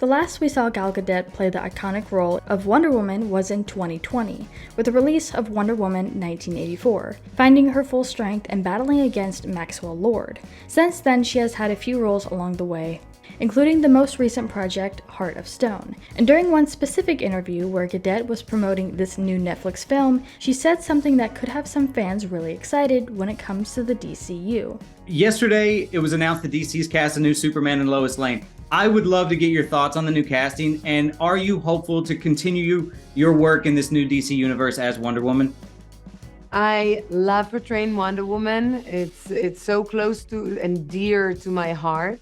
The last we saw Gal Gadot play the iconic role of Wonder Woman was in 2020, with the release of Wonder Woman 1984, finding her full strength and battling against Maxwell Lord. Since then, she has had a few roles along the way, including the most recent project, Heart of Stone. And during one specific interview where Gadot was promoting this new Netflix film, she said something that could have some fans really excited when it comes to the DCU. Yesterday, it was announced that DC's cast a new Superman and Lois Lane. I would love to get your thoughts on the new casting, and are you hopeful to continue your work in this new DC universe as Wonder Woman? I love portraying Wonder Woman. It's so close to and dear to my heart.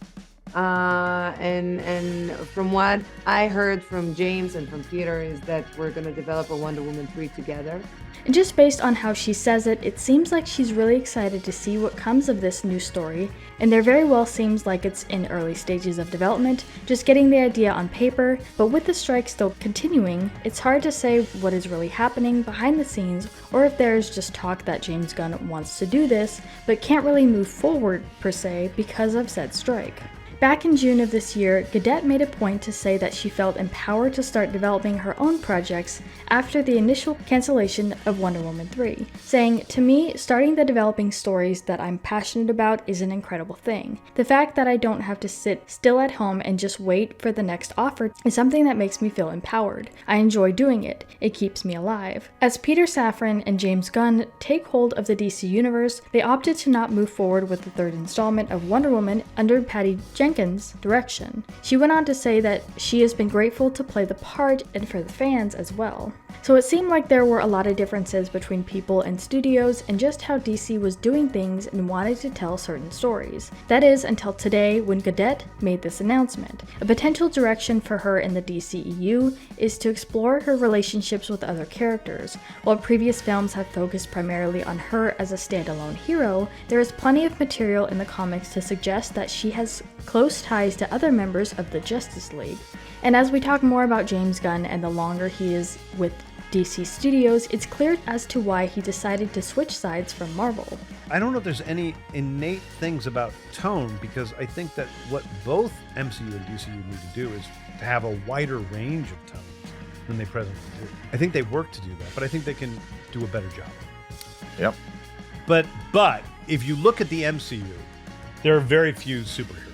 And from what I heard from James and from Peter is that we're gonna develop a Wonder Woman 3 together. And just based on how she says it, it seems like she's really excited to see what comes of this new story, and there very well seems like it's in early stages of development, just getting the idea on paper, but with the strike still continuing, it's hard to say what is really happening behind the scenes, or if there's just talk that James Gunn wants to do this, but can't really move forward per se because of said strike. Back in June of this year, Gadot made a point to say that she felt empowered to start developing her own projects after the initial cancellation of Wonder Woman 3, saying, "To me, starting the developing stories that I'm passionate about is an incredible thing. The fact that I don't have to sit still at home and just wait for the next offer is something that makes me feel empowered. I enjoy doing it. It keeps me alive." As Peter Safran and James Gunn take hold of the DC universe, they opted to not move forward with the third installment of Wonder Woman under Patty Jenkins' direction. She went on to say that she has been grateful to play the part and for the fans as well. So it seemed like there were a lot of differences between people and studios and just how DC was doing things and wanted to tell certain stories. That is until today when Gadot made this announcement. A potential direction for her in the DCEU is to explore her relationships with other characters. While previous films have focused primarily on her as a standalone hero, there is plenty of material in the comics to suggest that she has close ties to other members of the Justice League. And as we talk more about James Gunn and the longer he is with DC Studios, it's clear as to why he decided to switch sides from Marvel. I don't know if there's any innate things about tone, because I think that what both MCU and DCU need to do is to have a wider range of tones than they presently do. I think they work to do that, but I think they can do a better job. Yep. But if you look at the MCU, there are very few superheroes.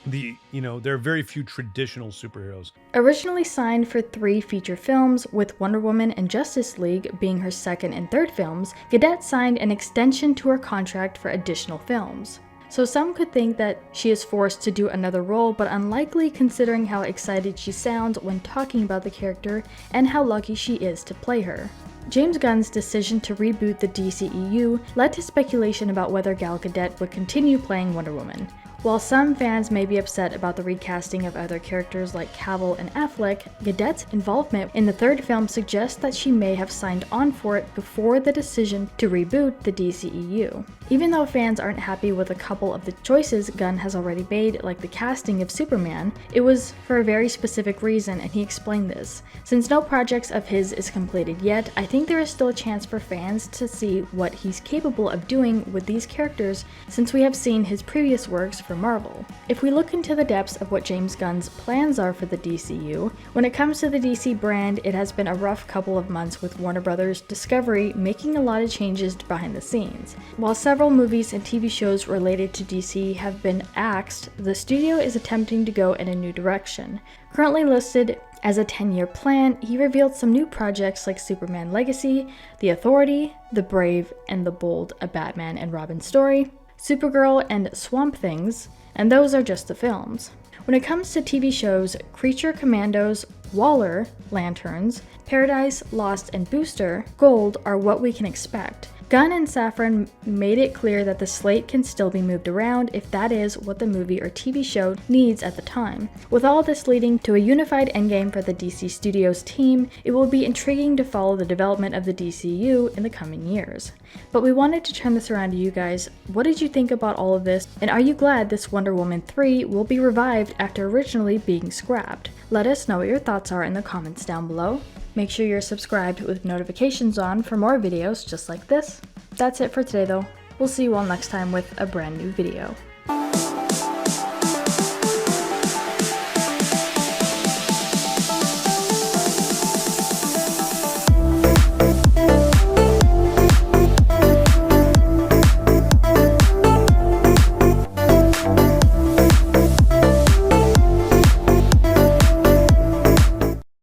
There are very few traditional superheroes. Originally signed for 3 feature films, with Wonder Woman and Justice League being her second and third films, Gadot signed an extension to her contract for additional films. So some could think that she is forced to do another role, but unlikely considering how excited she sounds when talking about the character and how lucky she is to play her. James Gunn's decision to reboot the DCEU led to speculation about whether Gal Gadot would continue playing Wonder Woman. While some fans may be upset about the recasting of other characters like Cavill and Affleck, Gadot's involvement in the third film suggests that she may have signed on for it before the decision to reboot the DCEU. Even though fans aren't happy with a couple of the choices Gunn has already made, like the casting of Superman, it was for a very specific reason, and he explained this. Since no projects of his is completed yet, I think there is still a chance for fans to see what he's capable of doing with these characters, since we have seen his previous works for Marvel. If we look into the depths of what James Gunn's plans are for the DCU, when it comes to the DC brand, it has been a rough couple of months with Warner Brothers Discovery making a lot of changes behind the scenes. While several movies and TV shows related to DC have been axed, the studio is attempting to go in a new direction. Currently listed as a 10-year plan, he revealed some new projects like Superman Legacy, The Authority, The Brave and the Bold, a Batman and Robin story, Supergirl and Swamp Things, and those are just the films. When it comes to TV shows, Creature Commandos, Waller, Lanterns, Paradise, Lost, and Booster Gold are what we can expect. Gunn and Safran made it clear that the slate can still be moved around if that is what the movie or TV show needs at the time. With all this leading to a unified endgame for the DC Studios team, it will be intriguing to follow the development of the DCU in the coming years. But we wanted to turn this around to you guys. What did you think about all of this, and are you glad this Wonder Woman 3 will be revived after originally being scrapped? Let us know what your thoughts are in the comments down below. Make sure you're subscribed with notifications on for more videos just like this. That's it for today though. We'll see you all next time with a brand new video.